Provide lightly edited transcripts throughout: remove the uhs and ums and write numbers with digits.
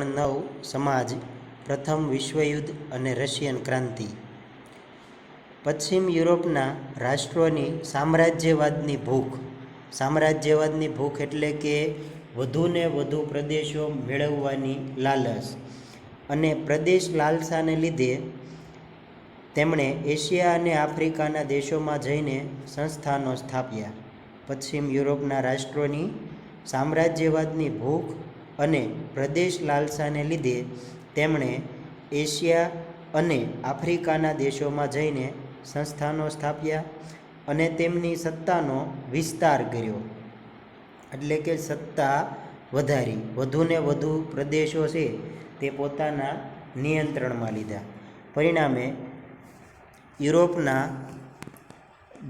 ધોરણ 9 સમાજ પ્રથમ વિશ્વયુદ્ધ અને રશિયન ક્રાંતિ. પશ્ચિમ યુરોપના રાષ્ટ્રોની સામ્રાજ્યવાદની ભૂખ એટલે કે વધુને વધુ પ્રદેશો મેળવવાની લાલચ અને પ્રદેશ લાલસાને લીધે તેમણે એશિયા અને આફ્રિકાના દેશોમાં જઈને સંસ્થાનો સ્થાપ્યા. પશ્ચિમ યુરોપના રાષ્ટ્રોની સામ્રાજ્યવાદની ભૂખ અને પ્રદેશ લાલસાને લીધે તેમણે એશિયા અને આફ્રિકાના દેશોમાં જઈને સંસ્થાનો સ્થાપ્યા અને તેમની સત્તાનો વિસ્તાર કર્યો, એટલે કે સત્તા વધારી. વધુને વધુ પ્રદેશો છે તે પોતાના નિયંત્રણમાં લીધા. પરિણામે યુરોપના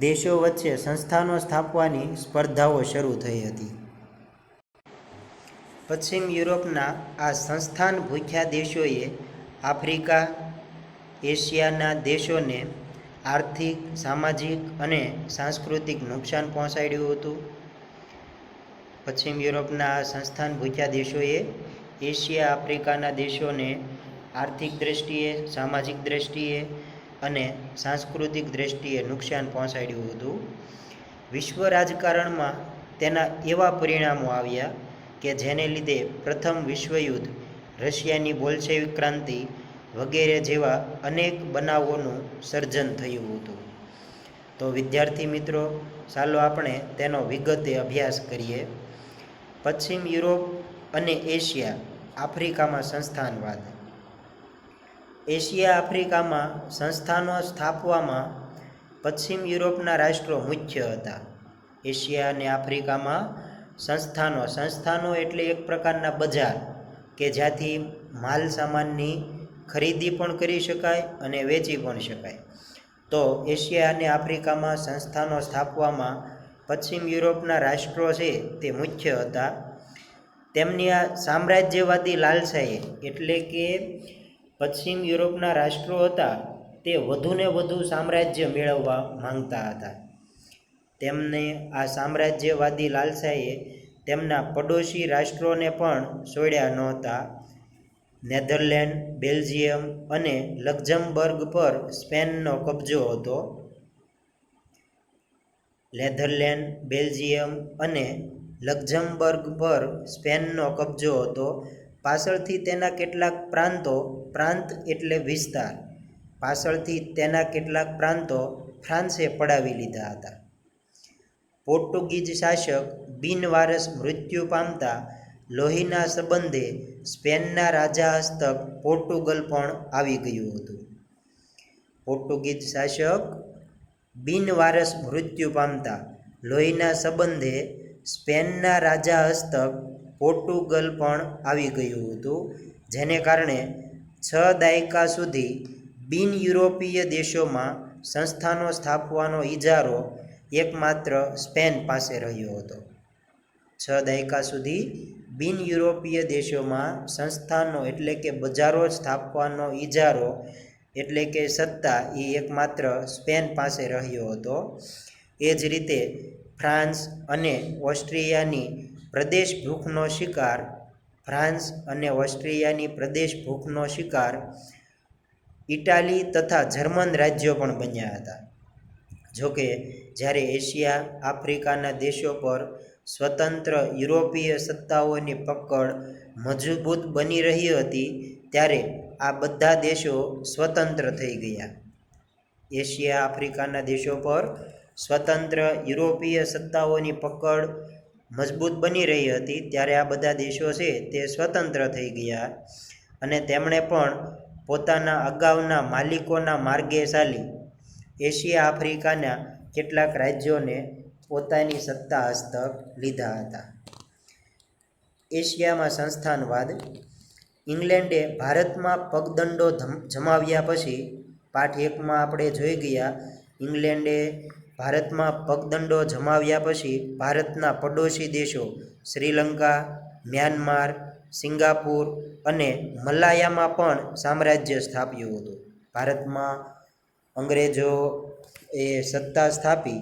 દેશો વચ્ચે સંસ્થાનો સ્થાપવાની સ્પર્ધાઓ શરૂ થઈ હતી. પશ્ચિમ યુરોપના આ સંસ્થાન ભૂખ્યા દેશોએ આફ્રિકા, એશિયાના દેશોને આર્થિક, સામાજિક અને સાંસ્કૃતિક નુકસાન પહોંચાડ્યું હતું. પશ્ચિમ યુરોપના આ સંસ્થાન ભૂખ્યા દેશોએ એશિયા, આફ્રિકાના દેશોને આર્થિક દ્રષ્ટિએ, સામાજિક દ્રષ્ટિએ અને સાંસ્કૃતિક દ્રષ્ટિએ નુકસાન પહોંચાડ્યું હતું. વિશ્વ રાજકારણમાં તેના એવા પરિણામો આવ્યા કે જેને લીધે પ્રથમ વિશ્વયુદ્ધ, રશિયાની બોલ્શેવિક ક્રાંતિ વગેરે જેવા અનેક બનાવોનું સર્જન થયું હતું. તો વિદ્યાર્થી મિત્રો, ચાલો આપણે તેનો વિગતે અભ્યાસ કરીએ. પશ્ચિમ યુરોપ અને એશિયા, આફ્રિકામાં સંસ્થાનવાદ. એશિયા, આફ્રિકામાં સંસ્થાનો સ્થાપવામાં પશ્ચિમ યુરોપના રાષ્ટ્રો મુખ્ય હતા. એશિયા અને આફ્રિકામાં સંસ્થાનો એટલે એક પ્રકારના બજાર કે જ્યાંથી માલ સામાનની ખરીદી પણ કરી શકાય અને વેચી પણ શકાય. તો એશિયા અને આફ્રિકામાં સંસ્થાનો સ્થાપવામાં પશ્ચિમ યુરોપના રાષ્ટ્રો છે તે મુખ્ય હતા. તેમની આ સામ્રાજ્યવાદી લાલસાએ, એટલે કે પશ્ચિમ યુરોપના રાષ્ટ્રો હતા તે વધુને વધુ સામ્રાજ્ય મેળવવા માંગતા હતા. તેમને આ સામ્રાજ્યવાદી લાલસાએ તેમના પડોશી રાષ્ટ્રોને પણ છોડ્યા નહોતા. નેધરલેન્ડ, બેલ્જિયમ અને લક્ઝમબર્ગ પર સ્પેનનો કબજો હતો. નેધરલેન્ડ, બેલ્જિયમ અને લક્ઝમબર્ગ પર સ્પેનનો કબજો હતો. પાછળથી તેના કેટલાક પ્રાંત એટલે વિસ્તાર, પાછળથી તેના કેટલાક પ્રાંતો ફ્રાન્સે પડાવી લીધા હતા. પોર્ટુગીઝ શાસક બિનવારસ મૃત્યુ પામતા લોહીના સંબંધે સ્પેનના રાજા હસ્તક પોર્ટુગલ પણ આવી ગયું હતું. પોર્ટુગીઝ શાસક બિનવારસ મૃત્યુ પામતા લોહીના સંબંધે સ્પેનના રાજા હસ્તક પોર્ટુગલ પણ આવી ગયું હતું, જેને કારણે 6 દાયકા સુધી બિન યુરોપીય દેશોમાં સંસ્થાનો સ્થાપવાનો ઇજારો એકમાત્ર સ્પેન પાસે રહ્યો હતો. 6 દાયકા સુધી બિન યુરોપીય દેશોમાં સંસ્થાનો એટલે કે બજારો સ્થાપવાનો ઇજારો એટલે કે સત્તા એ એકમાત્ર સ્પેન પાસે રહ્યો હતો. એ જ રીતે ફ્રાન્સ અને ઓસ્ટ્રિયાની પ્રદેશ ભૂખનો શિકાર ઇટાલી તથા જર્મન રાજ્યો પણ બન્યા હતા. જોકે જ્યારે એશિયા, આફ્રિકાના દેશો પર સ્વતંત્ર યુરોપીય સત્તાઓની પકડ મજબૂત બની રહી હતી, ત્યારે આ બધા દેશો સ્વતંત્ર થઈ ગયા. એશિયા, આફ્રિકાના દેશો પર સ્વતંત્ર યુરોપીય સત્તાઓની પકડ મજબૂત બની રહી હતી, ત્યારે આ બધા દેશો છે તે સ્વતંત્ર થઈ ગયા અને તેમણે પણ પોતાના અગાઉના માલિકોના માર્ગે ચાલી એશિયા, આફ્રિકાના કેટલાક રાજ્યોને પોતાની સત્તા હસ્તક લીધા હતા. એશિયામાં સંસ્થાનવાદ. ઇંગ્લેન્ડે ભારતમાં પગદંડો જમાવ્યા પછી, પાઠ 1માં આપણે જોઈ ગયા, ઇંગ્લેન્ડે ભારતમાં પગદંડો જમાવ્યા પછી ભારતના પડોશી દેશો શ્રીલંકા, મ્યાનમાર, સિંગાપુર અને મલાયામાં પણ સામ્રાજ્ય સ્થાપ્યું હતું. ભારતમાં અંગ્રેજો એ સત્તા સ્થાપી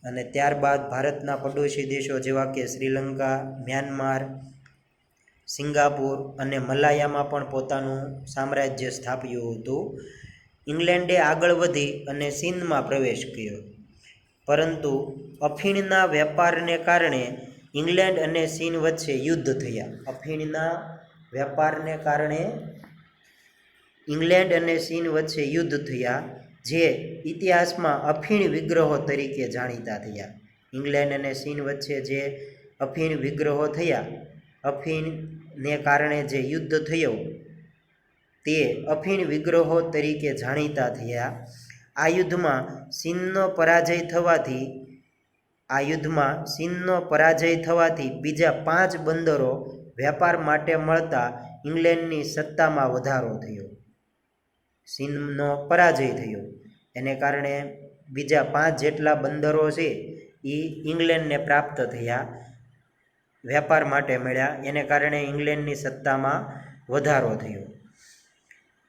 અને ત્યારબાદ ભારતના પડોશી દેશો જેવા કે શ્રીલંકા, મ્યાનમાર સિંગાપુર અને મલાયામાં પણ પોતાનું સામ્રાજ્ય સ્થાપ્યું હતું. ઇંગ્લેન્ડે આગળ વધી અને સિંધમાં પ્રવેશ કર્યો, પરંતુ અફીણના વેપારને કારણે ઇંગ્લેન્ડ અને ચીન વચ્ચે યુદ્ધ થયા. અફીણના વેપારને કારણે ઇંગ્લેન્ડ અને ચીન વચ્ચે યુદ્ધ થયા, જે ઇતિહાસમાં અફીણ વિગ્રહો તરીકે જાણીતા થયા. ઇંગ્લેન્ડ અને ચીન વચ્ચે જે અફીણ વિગ્રહો થયા, અફીણને કારણે જે યુદ્ધ થયું તે અફીણ વિગ્રહો તરીકે જાણીતા થયા. આ યુદ્ધમાં ચીનનો પરાજય થવાથી બીજા 5 બંદરો વેપાર માટે મળતા ઇંગ્લેન્ડની સત્તામાં વધારો થયો. ચીનનો પરાજય થયો, એને કારણે બીજા 5 જેટલા બંદરો છે એ ઇંગ્લેન્ડને પ્રાપ્ત થયા, વેપાર માટે મળ્યા, એને કારણે ઇંગ્લેન્ડની સત્તામાં વધારો થયો.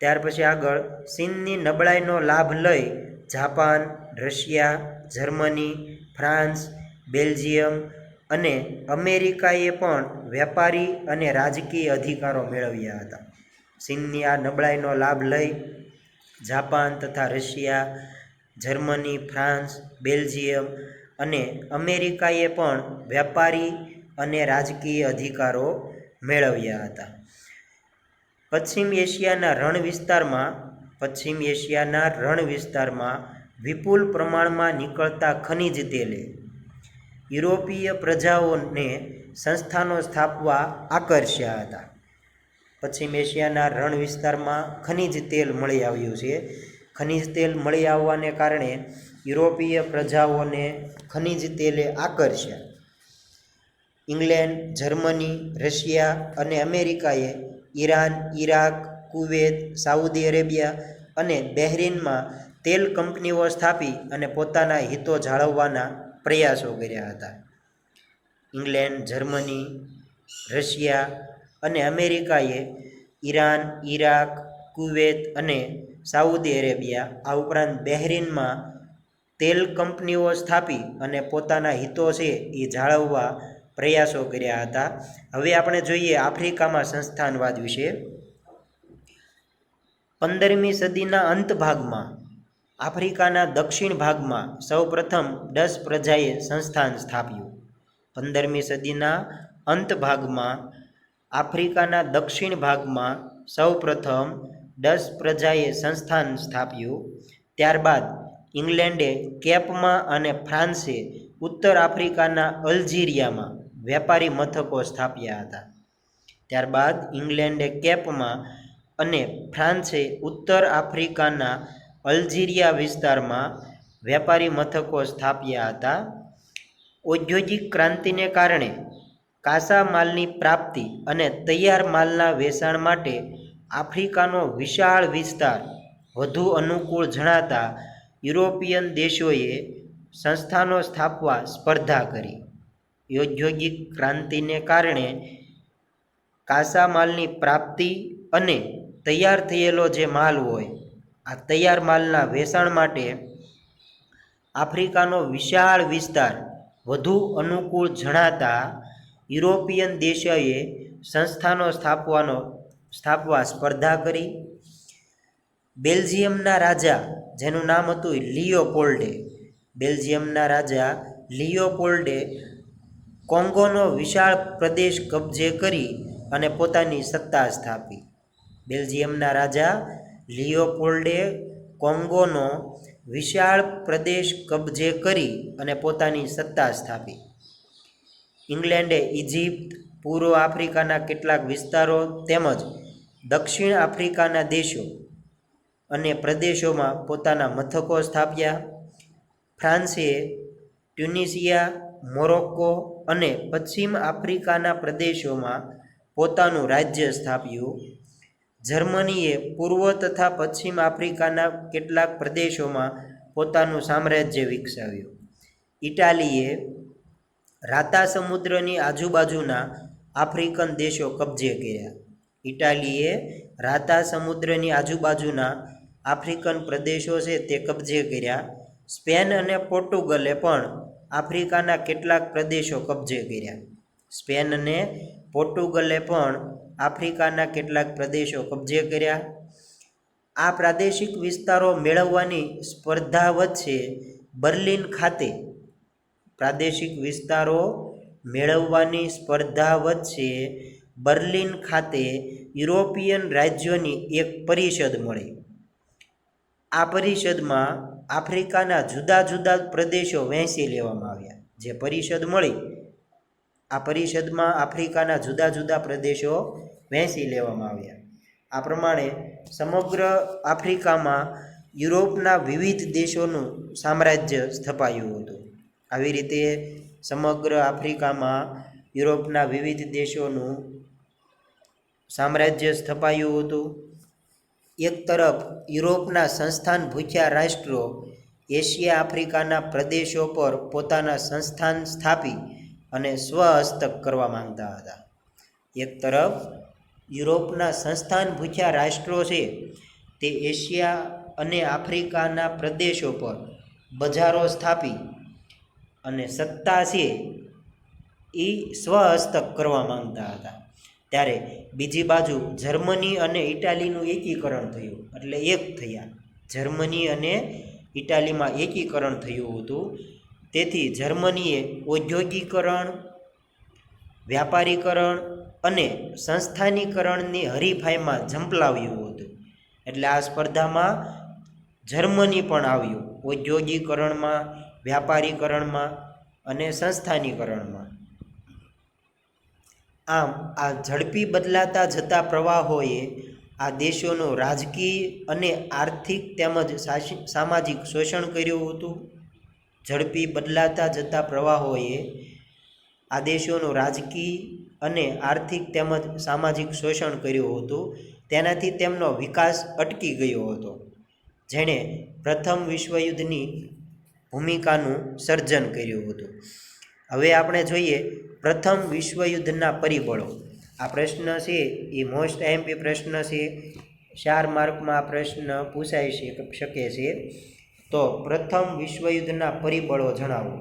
ત્યાર પછી આગળ ચીનની નબળાઈનો લાભ લઈ Japan, Russia, Germany, France, Belgium અને અમેરિકાએ પણ વેપારી અને રાજકીય અધિકારો મેળવ્યા હતા. ચીનની આ નબળાઈનો લાભ લઈ જાપાન તથા રશિયા, જર્મની, ફ્રાન્સ, બેલ્જિયમ અને અમેરિકાએ પણ વેપારી અને રાજકીય અધિકારો મેળવ્યા હતા. પશ્ચિમ એશિયાના રણ વિસ્તારમાં વિપુલ પ્રમાણમાં નીકળતા ખનિજ તેલે યુરોપીય પ્રજાઓને સંસ્થાનો સ્થાપવા આકર્ષ્યા હતા. પશ્ચિમ એશિયાના રણ વિસ્તારમાં ખનિજ તેલ મળી આવ્યું છે. ખનિજ તેલ મળી આવવાને કારણે યુરોપીય પ્રજાઓને ખનિજ તેલે આકર્ષ્યા. ઇંગ્લેન્ડ, જર્મની, રશિયા અને અમેરિકાએ Iran, Iraq, Kuwait, Saudi Arabia અને બહેરીનમાં તેલ કંપનીઓ સ્થાપી અને પોતાના હિતો જાળવવાના પ્રયાસો કર્યા હતા. ઇંગ્લેન્ડ, જર્મની, રશિયા અને અમેરિકાએ ઈરાન, ઈરાક, કુવેત અને સાઉદી અરેબિયા આ ઉપરાંત બહેરીનમાં તેલ કંપનીઓ સ્થાપી અને પોતાના હિતો છે એ જાળવવા પ્રયાસો કર્યા હતા. હવે આપણે જોઈએ આફ્રિકામાં સંસ્થાનવાદ વિશે. 15મી સદીના અંત ભાગમાં આફ્રિકાના દક્ષિણ ભાગમાં સૌપ્રથમ ડચ પ્રજાએ સંસ્થાન સ્થાપ્યું. 15મી સદીના અંત ભાગમાં આફ્રિકાના દક્ષિણ ભાગમાં સૌપ્રથમ ડચ પ્રજાએ સંસ્થાન સ્થાપ્યું. ત્યારબાદ ઇંગ્લેન્ડે કેપમાં અને ફ્રાન્સે ઉત્તર આફ્રિકાના અલ્જીરિયામાં વેપારી મથકો સ્થાપ્યા હતા. ત્યારબાદ ઇંગ્લેન્ડે કેપમાં અને ફ્રાન્સે ઉત્તર આફ્રિકાના અલ્જીરિયા વિસ્તારમાં વેપારી મથકો સ્થાપ્યા હતા. ઔદ્યોગિક ક્રાંતિને કારણે કાચા માલની પ્રાપ્તિ અને તૈયાર માલના વેચાણ માટે આફ્રિકાનો વિશાળ વિસ્તાર વધુ અનુકૂળ જણાતા યુરોપિયન દેશોએ સંસ્થાનો સ્થાપવા સ્પર્ધા કરી. ઔદ્યોગિક ક્રાંતિને કારણે કાચા માલની પ્રાપ્તિ અને તૈયાર થયેલો જે માલ હોય, આ તૈયાર માલના વેચાણ માટે આફ્રિકાનો વિશાળ વિસ્તાર વધુ અનુકૂળ જણાતા યુરોપિયન દેશોએ સંસ્થાનો સ્થાપવા સ્પર્ધા કરી. બેલ્જિયમના રાજા, જેનું નામ હતું લિયોપોલ્ડે, બેલ્જિયમના રાજા લિયોપોલ્ડે કોંગોનો વિશાળ પ્રદેશ કબજે કરી અને પોતાની સત્તા સ્થાપી. બેલ્જિયમના રાજા લિયોપોલ્ડે કોંગોનો વિશાળ પ્રદેશ કબજે કરી અને પોતાની સત્તા સ્થાપી. ઇંગ્લેન્ડે ઇજિપ્ત, પૂર્વ આફ્રિકાના કેટલાક વિસ્તારો તેમજ દક્ષિણ આફ્રિકાના દેશો અને પ્રદેશોમાં પોતાના મથકો સ્થાપ્યા. ફ્રાન્સે ટ્યુનિશિયા, મોરોક્કો અને પશ્ચિમ આફ્રિકાના પ્રદેશોમાં પોતાનું રાજ્ય સ્થાપ્યું. જર્મનીએ પૂર્વ તથા પશ્ચિમ આફ્રિકાના કેટલાક પ્રદેશોમાં પોતાનું સામ્રાજ્ય વિકસાવ્યું. ઇટાલીએ રાતા સમુદ્રની આજુબાજુના આફ્રિકન દેશો કબજે કર્યા. ઇટાલીએ રાતા સમુદ્રની આજુબાજુના આફ્રિકન પ્રદેશો છે તે કબજે કર્યા. સ્પેન અને પોર્ટુગલે પણ આફ્રિકાના કેટલાક પ્રદેશો કબજે કર્યા. સ્પેન અને પોર્ટુગલે પણ આફ્રિકાના કેટલાક પ્રદેશો કબજે કર્યા. આ પ્રાદેશિક વિસ્તારો મેળવવાની સ્પર્ધા વચ્ચે બર્લિન ખાતે પ્રાદેશિક વિસ્તારો મેળવવાની સ્પર્ધા વચ્ચે બર્લિન ખાતે યુરોપિયન રાજ્યોની એક પરિષદ મળી. આ પરિષદમાં આફ્રિકાના જુદા જુદા પ્રદેશો વહેંચી લેવામાં આવ્યા. જે પરિષદ મળી, આ પરિષદમાં આફ્રિકાના જુદા જુદા પ્રદેશો વહેંચી લેવામાં આવ્યા. આ પ્રમાણે સમગ્ર આફ્રિકામાં યુરોપના વિવિધ દેશોનું સામ્રાજ્ય સ્થપાયું હતું. આવી રીતે સમગ્ર આફ્રિકામાં યુરોપના વિવિધ દેશોનું સામ્રાજ્ય સ્થપાયું હતું. એક તરફ યુરોપના સંસ્થાન ભૂખ્યા રાષ્ટ્રો એશિયા આફ્રિકાના પ્રદેશો પર પોતાના સંસ્થાન સ્થાપી અને સ્વહસ્તક કરવા માંગતા હતા. એક તરફ યુરોપના સંસ્થાન ભૂખ્યા રાષ્ટ્રો છે તે એશિયા અને આફ્રિકાના પ્રદેશો પર બજારો સ્થાપી અને સત્તા છે એ સ્વહસ્તક કરવા માંગતા હતા. ત્યારે બીજી બાજુ જર્મની અને ઇટાલીનું એકીકરણ થયું, એટલે એક થયા. જર્મની અને ઇટાલીમાં એકીકરણ થયું હતું. તેથી જર્મનીએ ઔદ્યોગિકરણ, વ્યાપારીકરણ અને સંસ્થાનીકરણની હરીફાઈમાં ઝંપલાવ્યું હતું. એટલે આ સ્પર્ધામાં જર્મની પણ આવ્યું, ઔદ્યોગિકરણમાં, વ્યાપારીકરણમાં અને સંસ્થાનીકરણમાં. આમ આ ઝડપી બદલાતા જતા પ્રવાહોએ આ દેશોનું રાજકીય અને આર્થિક તેમજ સામાજિક શોષણ કર્યું હતું. ઝડપી બદલાતા જતા પ્રવાહોએ આ દેશોનું રાજકીય અને આર્થિક તેમજ સામાજિક શોષણ કર્યું હતું. તેનાથી તેમનો વિકાસ અટકી ગયો હતો, જેણે પ્રથમ વિશ્વયુદ્ધની ભૂમિકાનું સર્જન કર્યું હતું. હવે આપણે જોઈએ પ્રથમ વિશ્વયુદ્ધના પરિબળો. આ પ્રશ્ન છે એ મોસ્ટ આઈએમપી પ્રશ્ન છે. 4 માર્કમાં આ પ્રશ્ન પૂછાઈ શકે છે. તો પ્રથમ વિશ્વયુદ્ધના પરિબળો જણાવો.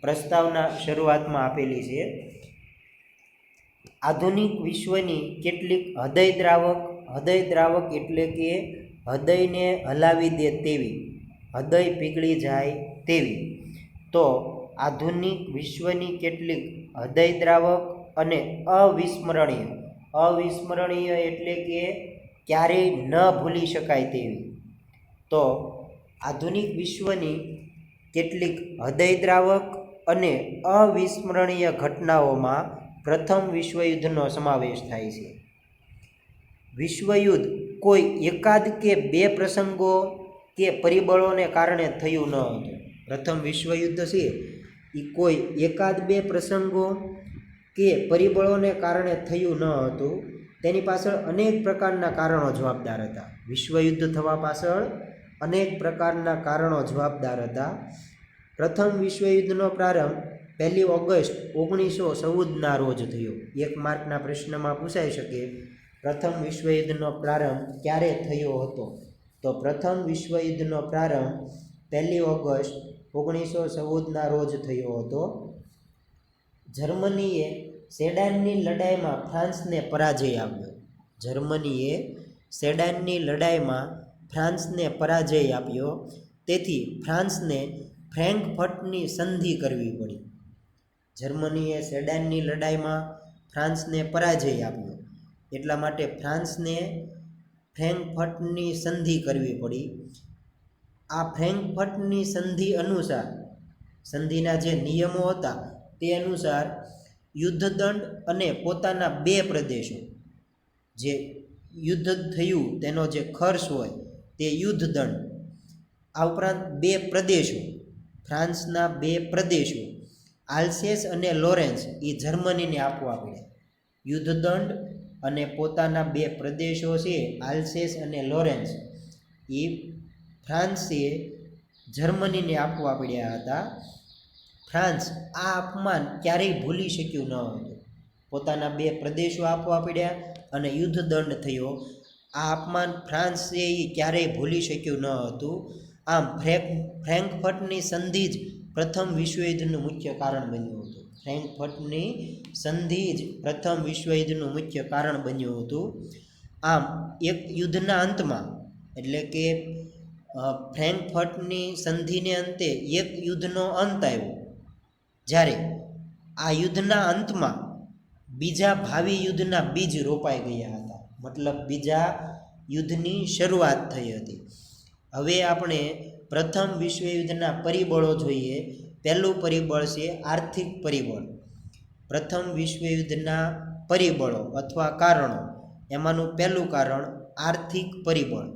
પ્રસ્તાવના શરૂઆતમાં આપેલી છે. આધુનિક વિશ્વની કેટલીક હૃદયદ્રાવક એટલે કે હૃદયને હલાવી દે તેવી, હૃદય પીગળી જાય તેવી. તો આધુનિક વિશ્વની કેટલીક હૃદયદ્રાવક અને અવિસ્મરણીય એટલે કે ક્યારેય ન ભૂલી શકાય તેવી. તો આધુનિક વિશ્વની કેટલીક હૃદયદ્રાવક અને અવિસ્મરણીય ઘટનાઓમાં પ્રથમ વિશ્વયુદ્ધનો સમાવેશ થાય છે. વિશ્વયુદ્ધ કોઈ એકાદ કે બે પ્રસંગો કે પરિબળોને કારણે થયું ન હતું. પ્રથમ વિશ્વયુદ્ધ છે એ કોઈ એકાદ બે પ્રસંગો કે પરિબળોને કારણે થયું ન હતું. તેની પાછળ અનેક પ્રકારના કારણો જવાબદાર હતા. વિશ્વયુદ્ધ થવા પાછળ અનેક પ્રકારના કારણો જવાબદાર હતા. પ્રથમ વિશ્વયુદ્ધનો પ્રારંભ 1 ઓગસ્ટ 1914ના રોજ થયો. 1 માર્કના પ્રશ્નમાં પૂછાઈ શકે પ્રથમ વિશ્વયુદ્ધનો પ્રારંભ ક્યારે થયો હતો. તો પ્રથમ વિશ્વયુદ્ધનો પ્રારંભ 1 ઓગસ્ટ 1914ના રોજ થયો હતો. જર્મનીએ સેડાનની લડાઈમાં ફ્રાન્સને પરાજય આપ્યો. જર્મનીએ સેડાનની લડાઈમાં ફ્રાન્સને પરાજય આપ્યો. તેથી ફ્રાન્સને ફ્રેન્કફર્ટની સંધિ કરવી પડી. જર્મનીએ સેડાનની લડાઈમાં ફ્રાન્સને પરાજય આપ્યો, એટલા માટે ફ્રાન્સને ફ્રેન્કફર્ટની સંધિ કરવી પડી. આ ફ્રેન્કફર્ટની સંધિ અનુસાર, સંધિના જે નિયમો હતા તે અનુસાર યુદ્ધદંડ અને પોતાના 2 પ્રદેશો, જે યુદ્ધ થયું તેનો જે ખર્ચ હોય તે યુદ્ધદંડ, આ ઉપરાંત 2 પ્રદેશો, ફ્રાન્સના 2 પ્રદેશો આલ્સેસ અને લોરેન્સ એ જર્મનીને આપવા પડે. યુદ્ધદંડ અને પોતાના 2 પ્રદેશો છે આલ્સેસ અને લોરેન્સ એ ફ્રાન્સે જર્મનીને આપવા પડ્યા હતા. ફ્રાન્સ આ અપમાન ક્યારેય ભૂલી શક્યું ન હતું. પોતાના 2 પ્રદેશો આપવા પડ્યા અને યુદ્ધદંડ થયો. આ અપમાન ફ્રાન્સે એ ક્યારેય ભૂલી શક્યું ન હતું. આમ ફ્રેન્કફર્ટની સંધિ જ પ્રથમ વિશ્વયુદ્ધનું મુખ્ય કારણ બન્યું હતું. ફ્રેન્કફર્ટની સંધિ જ પ્રથમ વિશ્વયુદ્ધનું મુખ્ય કારણ બન્યું હતું. આમ એક યુદ્ધના અંતમાં એટલે કે ફ્રેન્કફર્ટની સંધિને અંતે એક યુદ્ધનો અંત આવ્યો, જ્યારે આ યુદ્ધના અંતમાં બીજા ભાવિ યુદ્ધના બીજ રોપાઈ ગયા હતા, મતલબ બીજા યુદ્ધની શરૂઆત થઈ હતી. હવે આપણે પ્રથમ વિશ્વયુદ્ધના પરિબળો જોઈએ. પહેલું પરિબળ છે આર્થિક પરિબળ. પ્રથમ વિશ્વયુદ્ધના પરિબળો અથવા કારણો, એમાંનું પહેલું કારણ આર્થિક પરિબળ.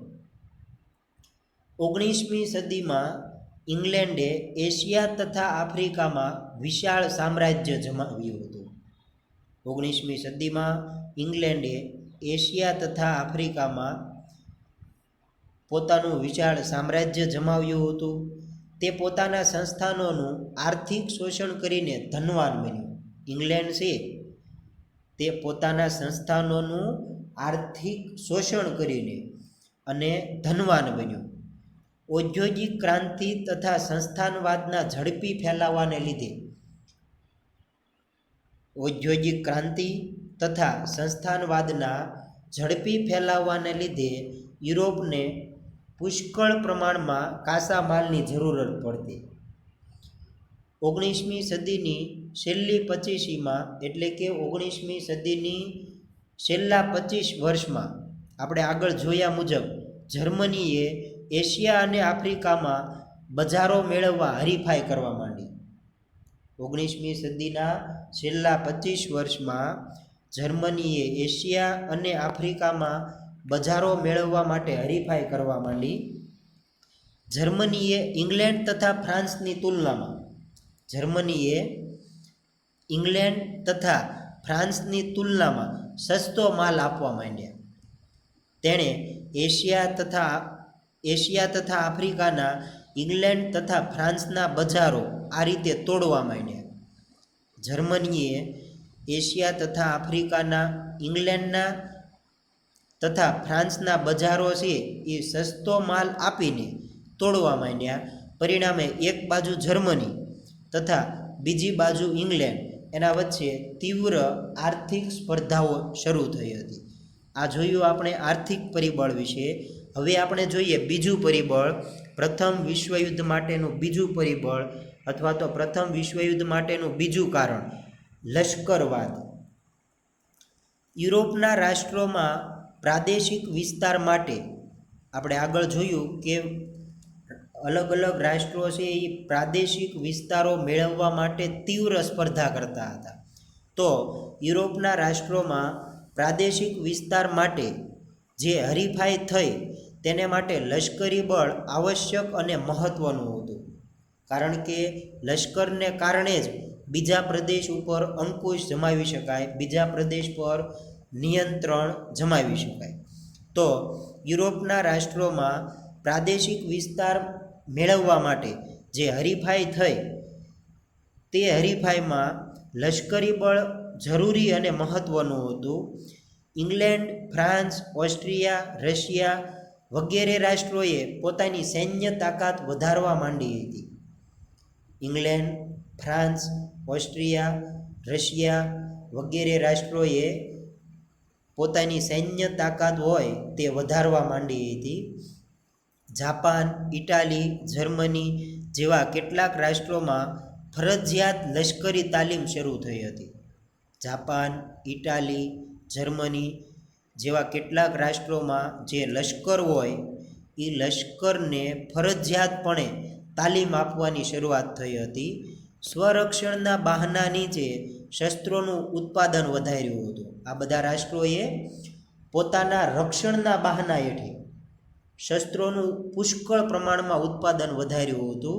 19મી સદીમાં ઇંગ્લેન્ડે એશિયા તથા આફ્રિકામાં વિશાળ સામ્રાજ્ય જમાવ્યું હતું. 19મી સદીમાં ઇંગ્લેન્ડે એશિયા તથા આફ્રિકામાં પોતાનું વિશાળ સામ્રાજ્ય જમાવ્યું હતું. તે પોતાના સંસ્થાનોનું આર્થિક શોષણ કરીને ધનવાન બન્યું. ઇંગ્લેન્ડ છે તે પોતાના સંસ્થાનોનું આર્થિક શોષણ કરીને અને ધનવાન બન્યું. ઔદ્યોગિક ક્રાંતિ તથા સંસ્થાનવાદના ઝડપી ફેલાવાને લીધે ઔદ્યોગિક ક્રાંતિ તથા સંસ્થાનવાદના ઝડપી ફેલાવાને લીધે યુરોપને પુષ્કળ પ્રમાણમાં કાચા માલની જરૂરત પડતી. 19મી સદીની છેલ્લી 25મીમાં એટલે કે 19મી સદીની છેલ્લા 25 વર્ષમાં આપણે આગળ જોયા મુજબ જર્મનીએ એશિયા અને આફ્રિકામાં બજારો મેળવવા હરીફાઈ કરવા માંડી. 19મી સદીના છેલ્લા 25 વર્ષમાં જર્મનીએ એશિયા અને આફ્રિકામાં બજારો મેળવવા માટે હરીફાઈ કરવા માંડી. જર્મનીએ ઇંગ્લેન્ડ તથા ફ્રાન્સની તુલનામાં સસ્તો માલ આપવા માંડ્યા. તેણે એશિયા તથા આફ્રિકાના ઇંગ્લેન્ડ તથા ફ્રાન્સના બજારો આ રીતે તોડવા માંડ્યા. જર્મનીએ એશિયા તથા આફ્રિકાના ઇંગ્લેન્ડના તથા ફ્રાન્સના બજારો છે એ સસ્તો માલ આપીને તોડવા માંડ્યા. પરિણામે એક બાજુ જર્મની તથા બીજી બાજુ ઇંગ્લેન્ડ એના વચ્ચે તીવ્ર આર્થિક સ્પર્ધાઓ શરૂ થઈ હતી. આ જોયું આપણે આર્થિક પરિબળ વિશે. હવે આપણે જોઈએ બીજું પરિબળ, પ્રથમ વિશ્વયુદ્ધ માટેનું બીજું પરિબળ અથવા તો પ્રથમ વિશ્વયુદ્ધ માટેનું બીજું કારણ, લશ્કરવાદ. યુરોપના રાષ્ટ્રોમાં પ્રાદેશિક વિસ્તાર માટે આપણે આગળ જોયું કે અલગ અલગ રાષ્ટ્રો છે એ પ્રાદેશિક વિસ્તારો મેળવવા માટે તીવ્ર સ્પર્ધા કરતા હતા. તો યુરોપના રાષ્ટ્રોમાં પ્રાદેશિક વિસ્તાર માટે જે હરીફાઈ થઈ તેને માટે લશ્કરી બળ આવશ્યક અને મહત્ત્વનું હતું. કારણ કે લશ્કરને કારણે જ બીજા પ્રદેશ ઉપર અંકુશ જમાવી શકાય, બીજા પ્રદેશ પર નિયંત્રણ જમાવી શકાય. તો યુરોપના રાષ્ટ્રોમાં પ્રાદેશિક વિસ્તાર મેળવવા માટે જે હરીફાઈ થઈ તે હરીફાઈમાં લશ્કરી બળ જરૂરી અને મહત્ત્વનું હતું. ઇંગ્લેન્ડ, ફ્રાન્સ, ઓસ્ટ્રિયા, રશિયા વગેરે રાષ્ટ્રોએ પોતાની સૈન્ય તાકાત વધારવા માંડી હતી. ઇંગ્લેન્ડ, ફ્રાન્સ, ઓસ્ટ્રિયા, રશિયા વગેરે રાષ્ટ્રોએ પોતાની સૈન્ય તાકાત હોય તે વધારવા માંડી હતી. જાપાન, ઇટાલી, જર્મની જેવા કેટલાક રાષ્ટ્રોમાં ફરજિયાત લશ્કરી તાલીમ શરૂ થઈ હતી. જાપાન, ઇટાલી, જર્મની જેવા કેટલાક રાષ્ટ્રોમાં જે લશ્કર હોય એ લશ્કરને ફરજિયાતપણે તાલીમ આપવાની શરૂઆત થઈ હતી. સ્વરક્ષણના બહાના નીચે શસ્ત્રોનું ઉત્પાદન વધાર્યું હતું. આ બધા રાષ્ટ્રોએ પોતાના રક્ષણના બહાના હેઠળ શસ્ત્રોનું પુષ્કળ પ્રમાણમાં ઉત્પાદન વધાર્યું હતું.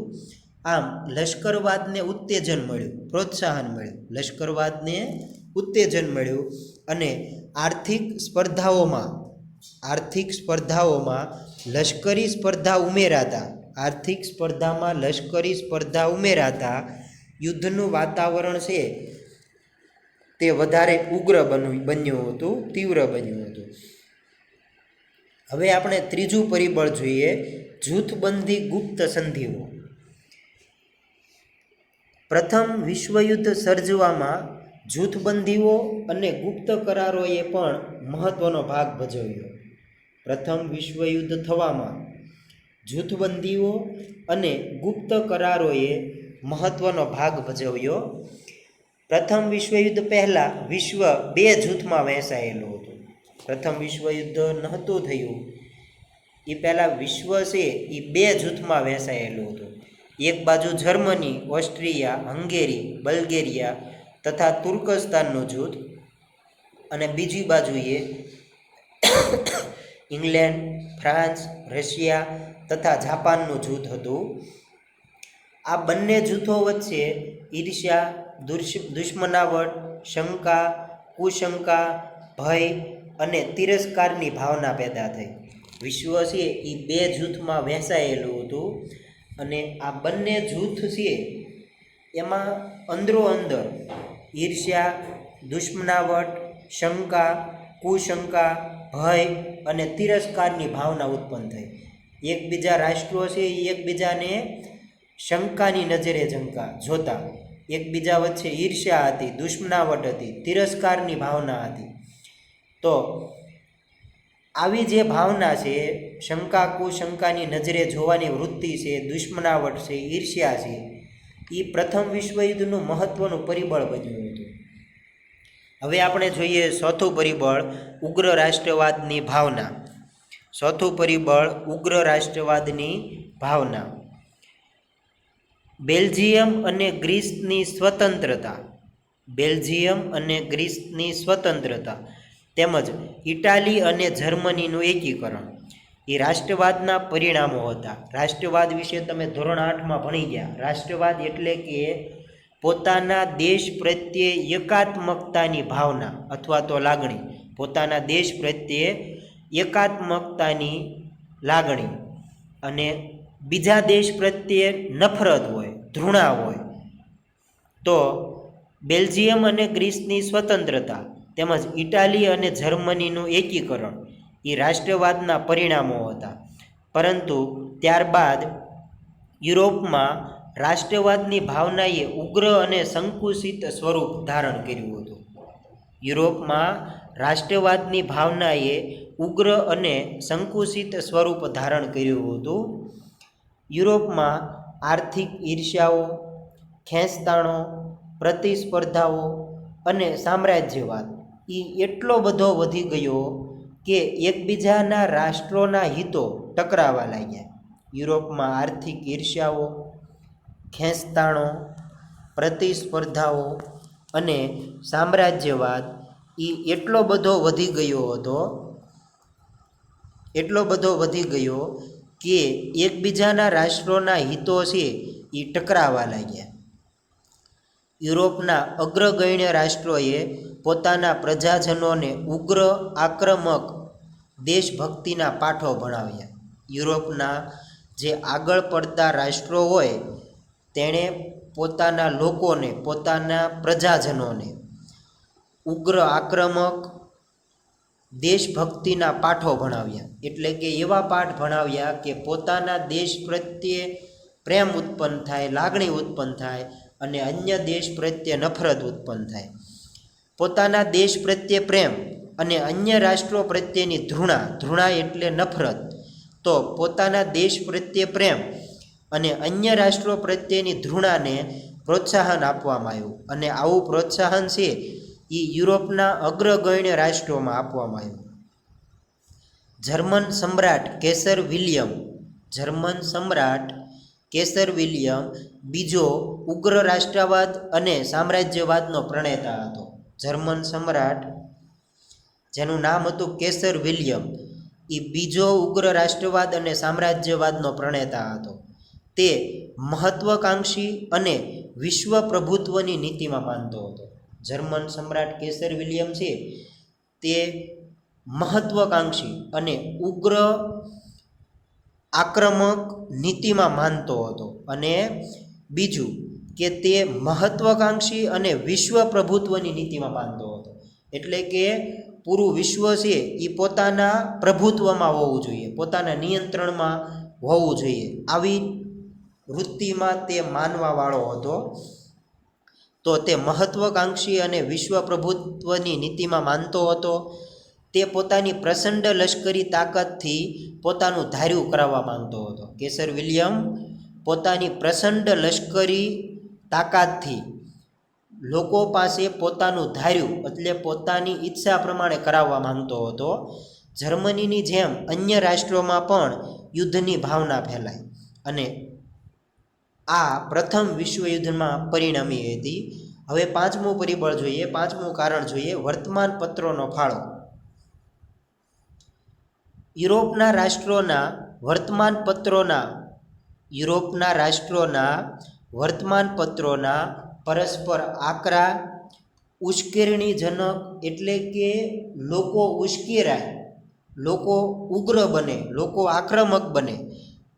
આમ લશ્કરવાદને ઉત્તેજન મળ્યું, પ્રોત્સાહન મળ્યું, લશ્કરવાદને ઉત્તેજન મળ્યું અને આર્થિક સ્પર્ધાઓમાં લશ્કરી સ્પર્ધા ઉમેરાતા યુદ્ધનું વાતાવરણ છે તે વધારે ઉગ્ર બન્યું હતું, તીવ્ર બન્યું હતું. હવે આપણે ત્રીજું પરિબળ જોઈએ, જૂથબંધી ગુપ્ત સંધિઓ. પ્રથમ વિશ્વયુદ્ધ સર્જવામાં જૂથબંધીઓ અને ગુપ્ત કરારોએ પણ મહત્વનો ભાગ ભજવ્યો. પ્રથમ વિશ્વયુદ્ધ થવામાં જૂથબંધીઓ અને ગુપ્ત કરારોએ મહત્વનો ભાગ ભજવ્યો. પ્રથમ વિશ્વયુદ્ધ પહેલાં વિશ્વ બે જૂથમાં વહેંચાયેલું હતું. પ્રથમ વિશ્વયુદ્ધ નહોતું થયું એ પહેલાં વિશ્વ છે એ બે જૂથમાં વહેંચાયેલું હતું. એક બાજુ જર્મની, ઓસ્ટ્રિયા, હંગેરી, બલ્ગેરિયા તથા તુર્કસ્તાનનું જૂથ અને બીજી બાજુએ ઇંગ્લેન્ડ, ફ્રાન્સ, રશિયા તથા જાપાનનું જૂથ હતું. આ બંને જૂથો વચ્ચે ઈર્ષ્યા, દુશ્મનાવટ, શંકા, કુશંકા, ભય અને તિરસ્કારની ભાવના પેદા થઈ. વિશ્વ છે એ બે જૂથમાં વહેંચાયેલું હતું અને આ બંને જૂથ છે એમાં અંદરો અંદર ઈર્ષ્યા, દુશ્મનાવટ, શંકા, કુશંકા, ભય અને તિરસ્કારની ભાવના ઉત્પન્ન થઈ. એકબીજા રાષ્ટ્રો છે એ એકબીજાને શંકાની નજરે જોતા. એકબીજા વચ્ચે ઈર્ષ્યા હતી, દુશ્મનાવટ હતી, તિરસ્કારની ભાવના હતી. તો આવી જે ભાવના છે, શંકા કુશંકાની નજરે જોવાની વૃત્તિ છે, દુશ્મનાવટ છે, ઈર્ષ્યા છે, એ પ્રથમ વિશ્વયુદ્ધનું મહત્વનું પરિબળ બન્યું હતું. હવે આપણે જોઈએ ચોથું પરિબળ, ઉગ્ર રાષ્ટ્રવાદની ભાવના. ચોથું પરિબળ, ઉગ્ર રાષ્ટ્રવાદની ભાવના. બેલ્જિયમ અને ગ્રીસની સ્વતંત્રતા. બેલ્જિયમ અને ગ્રીસની સ્વતંત્રતા તેમજ ઇટાલી અને જર્મનીનું એકીકરણ એ રાષ્ટ્રવાદના પરિણામો હતા. રાષ્ટ્રવાદ વિશે તમે ધોરણ 8માં ભણી ગયા. રાષ્ટ્રવાદ એટલે કે પોતાના દેશ પ્રત્યે એકાત્મકતાની ભાવના અથવા તો લાગણી. પોતાના દેશ પ્રત્યે એકાત્મકતાની લાગણી અને બીજા દેશ પ્રત્યે નફરત હોય, ધૃણા હોય. તો બેલ્જિયમ અને ગ્રીસની સ્વતંત્રતા તેમજ ઇટાલી અને જર્મનીનું એકીકરણ એ રાષ્ટ્રવાદના પરિણામો હતા. પરંતુ ત્યારબાદ યુરોપમાં રાષ્ટ્રવાદની ભાવનાએ ઉગ્ર અને સંકુચિત સ્વરૂપ ધારણ કર્યું હતું. યુરોપમાં રાષ્ટ્રવાદની ભાવનાએ ઉગ્ર અને સંકુચિત સ્વરૂપ ધારણ કર્યું હતું. યુરોપમાં આર્થિક ઈર્ષ્યાઓ, ખેંચતાણો, પ્રતિસ્પર્ધાઓ અને સામ્રાજ્યવાદ એ એટલો બધો વધી ગયો કે એકબીજાના રાષ્ટ્રોના હિતો ટકરાવા લાગ્યા. યુરોપમાં આર્થિક ઈર્ષ્યાઓ, ખેંચતાણો, પ્રતિસ્પર્ધાઓ અને સામ્રાજ્યવાદ એ એટલો બધો વધી ગયો કે એકબીજાના રાષ્ટ્રોના હિતો છે એ ટકરાવા લાગ્યા. યુરોપના અગ્રગણ્ય રાષ્ટ્રોએ પોતાના પ્રજાજનોને ઉગ્ર, આક્રમક દેશભક્તિના પાઠો ભણાવ્યા. યુરોપના જે આગળ પડતા રાષ્ટ્રો હોય તેણે પોતાના લોકોને, પોતાના પ્રજાજનોને ઉગ્ર, આક્રમક દેશભક્તિના પાઠો ભણાવ્યા. એટલે કે એવા પાઠ ભણાવ્યા કે પોતાના દેશ પ્રત્યે પ્રેમ ઉત્પન્ન થાય, લાગણી ઉત્પન્ન થાય અને અન્ય દેશ પ્રત્યે નફરત ઉત્પન્ન થાય. પોતાના દેશ પ્રત્યે પ્રેમ અને અન્ય રાષ્ટ્રો પ્રત્યેની ધૃણા એટલે નફરત. તો પોતાના દેશ પ્રત્યે પ્રેમ અને અન્ય રાષ્ટ્રો પ્રત્યેની ધૃણાને પ્રોત્સાહન આપવામાં આવ્યું અને આવું પ્રોત્સાહન છે એ યુરોપના અગ્રગણ્ય રાષ્ટ્રોમાં આપવામાં આવ્યું. જર્મન સમ્રાટ કેસર વિલિયમ બીજો ઉગ્ર રાષ્ટ્રવાદ અને સામ્રાજ્યવાદનો પ્રણેતા હતો. જર્મન સમ્રાટ જેનું નામ હતું કેસર વિલિયમ એ બીજો ઉગ્ર રાષ્ટ્રવાદ અને સામ્રાજ્યવાદનો પ્રણેતા હતો. તે મહત્વાકાંક્ષી અને વિશ્વ પ્રભુત્વની નીતિમાં માનતો હતો. જર્મન સમ્રાટ કેસર વિલિયમ છે તે મહત્વાકાંક્ષી અને ઉગ્ર આક્રમક નીતિમાં માનતો હતો. અને બીજું કે તે મહત્વાકાંક્ષી અને વિશ્વ પ્રભુત્વની નીતિમાં માનતો હતો. એટલે કે પૂરું વિશ્વ છે એ પોતાના પ્રભુત્વમાં હોવું જોઈએ, પોતાના નિયંત્રણમાં હોવું જોઈએ, આવી વૃત્તિમાં તે માનવાવાળો હતો. તો તે મહત્વકાંક્ષી અને વિશ્વ પ્રભુત્વની નીતિમાં માનતો હતો. તે પોતાની પ્રચંડ લશ્કરી તાકાતથી પોતાનું ધાર્યું કરાવવા માંગતો હતો. કેસર વિલિયમ પોતાની પ્રચંડ લશ્કરી તાકાતથી લોકો પાસે પોતાનું ધાર્યું એટલે પોતાની ઈચ્છા પ્રમાણે કરાવવા માંગતો હતો. જર્મનીની જેમ અન્ય રાષ્ટ્રોમાં પણ યુદ્ધની ભાવના ફેલાઈ અને આ પ્રથમ વિશ્વયુદ્ધમાં પરિણમી હતી. હવે પાંચમું પરિબળ જોઈએ, પાંચમું કારણ જોઈએ, વર્તમાન પત્રોનો ફાળો. યુરોપના રાષ્ટ્રોના વર્તમાન પત્રોના પરસ્પર આકરા, ઉશ્કેરણીજનક એટલે કે લોકો ઉશ્કેરાય, લોકો ઉગ્ર બને, લોકો આક્રમક બને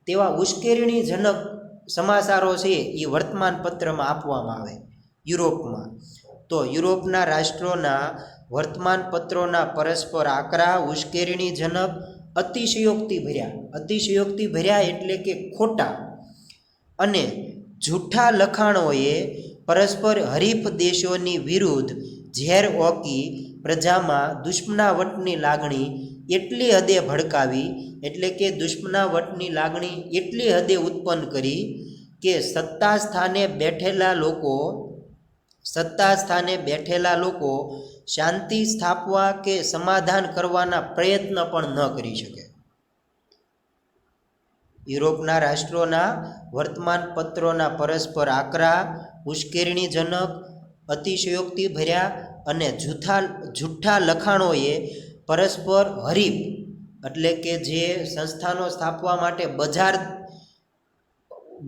તેવા ઉશ્કેરણીજનક સમાચારો છે એ વર્તમાન પત્રમાં આપવામાં આવે યુરોપમાં. તો યુરોપના રાષ્ટ્રોના વર્તમાન પત્રોના પરસ્પર આકરા, ઉશ્કેરણીજનક, અતિશયોક્તિ ભર્યા એટલે કે ખોટા અને જૂઠા લખાણોએ પરસ્પર હરીફ દેશોની વિરુદ્ધ ઝેર ઓકી પ્રજામાં દુશ્મનાવટની લાગણી એટલી હદે ભડકાવી, એટલે કે દુશ્મનાવટની લાગણી એટલી હદે ઉત્પન્ન કરી કે સત્તા સ્થાને બેઠેલા લોકો શાંતિ સ્થાપવા કે સમાધાન કરવાના પ્રયત્ન પણ ન કરી શકે. યુરોપના રાષ્ટ્રોના વર્તમાન પત્રોના પરસ્પર આકરા, ઉશ્કેરણીજનક, અતિશયોક્તિ ભર્યા અને જૂઠા લખાણોએ પરસ્પર હરીફ એટલે કે જે સંસ્થાનો સ્થાપવા માટે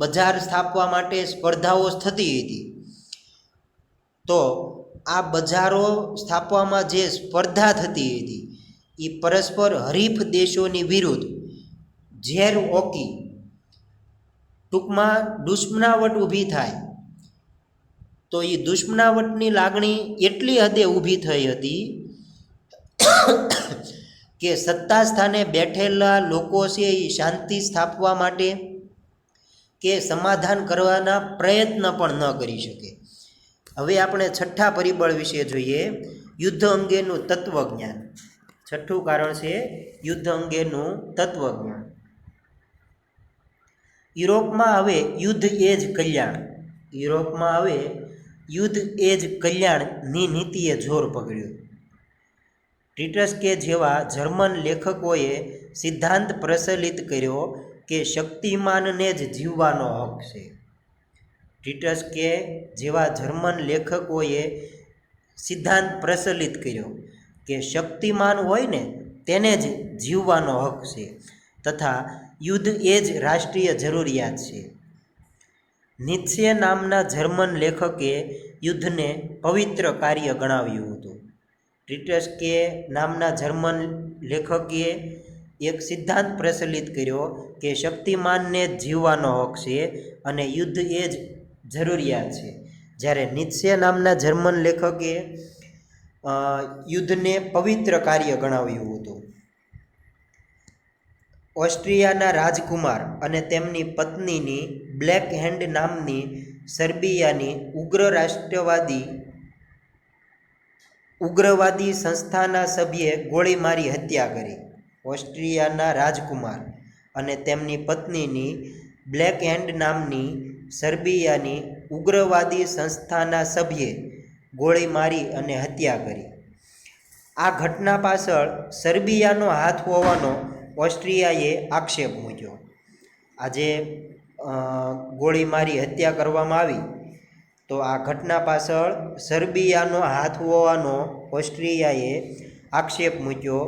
બજાર સ્થાપવા માટે સ્પર્ધાઓ થતી હતી, તો આ બજારો સ્થાપવામાં જે સ્પર્ધા થતી હતી એ પરસ્પર હરીફ દેશોની વિરુદ્ધ ઝેર ઓકી, ટૂંકમાં દુશ્મનાવટ ઊભી થાય. તો એ દુશ્મનાવટની લાગણી એટલી હદે ઊભી થઈ હતી કે સત્તા સ્થાને બેઠેલા લોકો છે એ શાંતિ સ્થાપવા માટે કે સમાધાન કરવાના પ્રયત્ન પણ ન કરી શકે. હવે આપણે છઠ્ઠા પરિબળ વિશે જોઈએ, યુદ્ધ અંગેનું તત્વજ્ઞાન. છઠ્ઠું કારણ છે યુદ્ધ અંગેનું તત્વજ્ઞાન. યુરોપમાં હવે યુદ્ધ એ જ કલ્યાણની નીતિએ જોર પકડ્યું. ટીટસ્કે જેવા જર્મન લેખકોએ સિદ્ધાંત પ્રચલિત કર્યો કે શક્તિમાનને જ જીવવાનો હક છે. ટીટસ્કે જેવા જર્મન લેખકોએ સિદ્ધાંત પ્રચલિત કર્યો કે શક્તિમાન હોય ને તેને જ જીવવાનો હક છે તથા યુદ્ધ એ જ રાષ્ટ્રીય જરૂરિયાત છે. નીત્સે નામના જર્મન લેખકે યુદ્ધને પવિત્ર કાર્ય ગણાવ્યું હતું. ટીટસ્કે નામના જર્મન લેખકે એક સિદ્ધાંત પ્રચલિત કર્યો કે શક્તિમાનને જ જીવવાનો હક છે અને યુદ્ધ એ જ જરૂરિયાત છે. જ્યારે નીત્સે નામના જર્મન લેખકે યુદ્ધને પવિત્ર કાર્ય ગણાવ્યું હતું. ઓસ્ટ્રિયાના રાજકુમાર અને તેમની પત્નીની બ્લેક હેન્ડ નામની સર્બિયાની ઉગ્રવાદી સંસ્થાના સભ્યે ગોળી મારી હત્યા કરી. ઓસ્ટ્રિયાના રાજકુમાર અને તેમની પત્નીની બ્લેક હેન્ડ નામની સર્બિયાની ઉગ્રવાદી સંસ્થાના સભ્યે ગોળી મારી અને હત્યા કરી. આ ઘટના પાછળ સર્બિયાનો હાથ હોવાનો ઓસ્ટ્રિયાએ આક્ષેપ મૂક્યો. આજે ગોળી મારી હત્યા કરવામાં આવી તો આ ઘટના પાછળ સર્બિયાનો હાથ હોવાનો ઓસ્ટ્રિયાએ આક્ષેપ મૂક્યો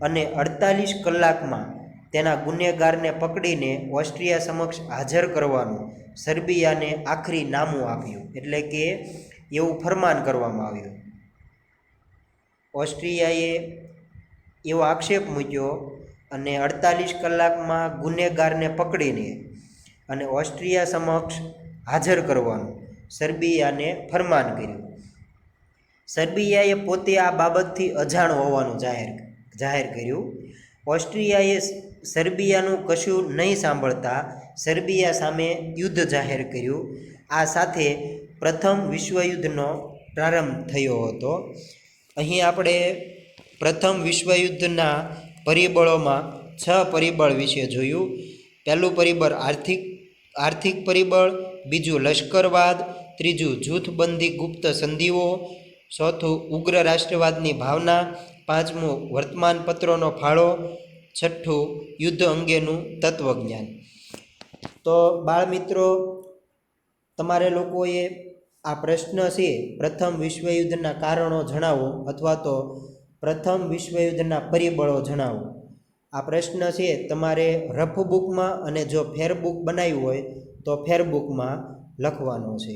અને 48 કલાકમાં તેના ગુનેગારને પકડીને ઓસ્ટ્રિયા સમક્ષ હાજર કરવાનું સર્બિયાને આખરી નામું આપ્યું, એટલે કે એવું ફરમાન કરવામાં આવ્યું. ઓસ્ટ્રિયાએ એવો આક્ષેપ મૂક્યો અને 48 કલાકમાં ગુનેગારને પકડીને અને ઓસ્ટ્રિયા સમક્ષ હાજર કરવાનું સર્બિયાને ફરમાન કર્યું. સર્બિયાએ પોતે આ બાબતથી અજાણ હોવાનું જાહેર કર્યું. ઓસ્ટ્રિયાએ સર્બિયાનું કશું નહીં સાંભળતા સર્બિયા સામે યુદ્ધ જાહેર કર્યું આ સાથે પ્રથમ વિશ્વયુદ્ધનો પ્રારંભ થયો હતો. અહીં આપણે પ્રથમ વિશ્વયુદ્ધના પરિબળોમાં 6 પરિબળ વિશે જોયું. પહેલું પરિબળ આર્થિક પરિબળ, બીજું લશ્કરવાદ, ત્રીજું જૂથબંધી ગુપ્ત સંધિઓ, ચોથું ઉગ્ર રાષ્ટ્રવાદની ભાવના, પાંચમું વર્તમાનપત્રોનો ફાળો, છઠ્ઠું યુદ્ધ અંગેનું તત્વજ્ઞાન. તો બાળ મિત્રો, તમારે લોકોએ આ પ્રશ્ન છે પ્રથમ વિશ્વયુદ્ધના કારણો જણાવો અથવા તો પ્રથમ વિશ્વયુદ્ધના પરિબળો જણાવો. આ પ્રશ્ન છે તમારે રફ બુકમાં અને જો ફેરબુક બનાવ્યું હોય તો ફેરબુકમાં લખવાનો છે.